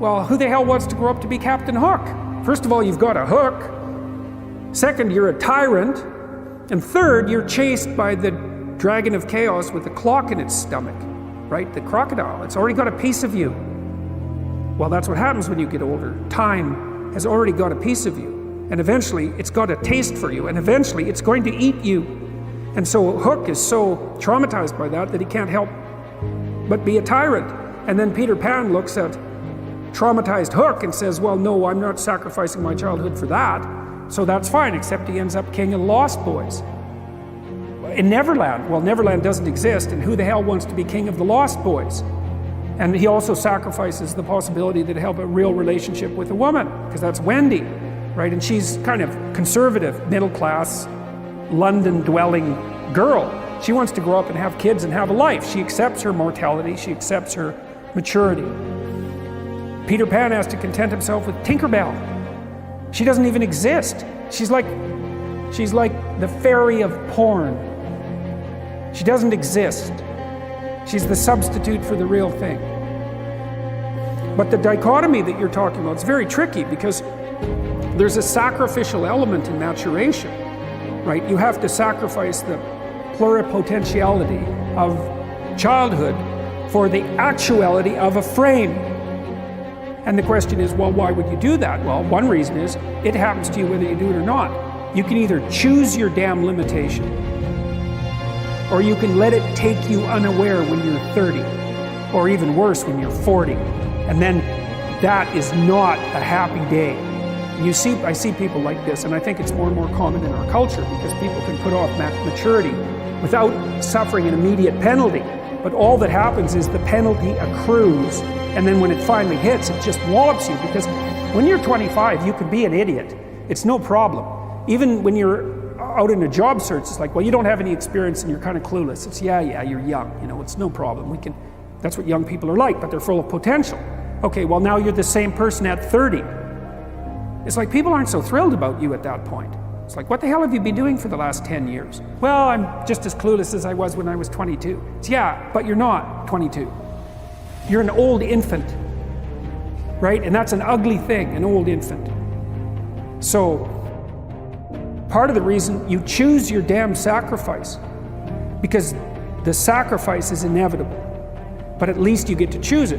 Well, who the hell wants to grow up to be Captain Hook? First of all, you've got a hook. Second, you're a tyrant. And third, you're chased by the dragon of chaos with a clock in its stomach, right? The crocodile. It's already got a piece of you. Well, that's what happens when you get older. Time has already got a piece of you. And eventually, it's got a taste for you. And eventually, it's going to eat you. And so Hook is so traumatized by that he can't help but be a tyrant. And then Peter Pan looks at traumatized Hook and says, well, no, I'm not sacrificing my childhood for that. So that's fine, except he ends up king of the Lost Boys. In Neverland, well, Neverland doesn't exist, and who the hell wants to be king of the Lost Boys? And he also sacrifices the possibility that he'll have a real relationship with a woman, because that's Wendy, right? And she's kind of conservative, middle-class, London-dwelling girl. She wants to grow up and have kids and have a life. She accepts her mortality, she accepts her maturity. Peter Pan has to content himself with Tinkerbell. She doesn't even exist. She's like the fairy of porn. She doesn't exist. She's the substitute for the real thing. But the dichotomy that you're talking about is very tricky, because there's a sacrificial element in maturation, right? You have to sacrifice the pluripotentiality of childhood for the actuality of a frame. And the question is, well, why would you do that? Well, one reason is it happens to you whether you do it or not. You can either choose your damn limitation, or you can let it take you unaware when you're 30, or even worse, when you're 40. And then that is not a happy day. I see people like this, and I think it's more and more common in our culture, because people can put off maturity without suffering an immediate penalty. But all that happens is the penalty accrues, and then when it finally hits, it just wallops you, because when you're 25, you can be an idiot. It's no problem. Even when you're out in a job search, it's like, well, you don't have any experience and you're kind of clueless. It's, yeah, you're young, it's no problem. That's what young people are like, but they're full of potential. Okay, well, now you're the same person at 30. It's like people aren't so thrilled about you at that point. It's like, what the hell have you been doing for the last 10 years? Well, I'm just as clueless as I was when I was 22. It's, yeah, but you're not 22. You're an old infant, right? And that's an ugly thing, an old infant. So, part of the reason you choose your damn sacrifice, because the sacrifice is inevitable, but at least you get to choose it.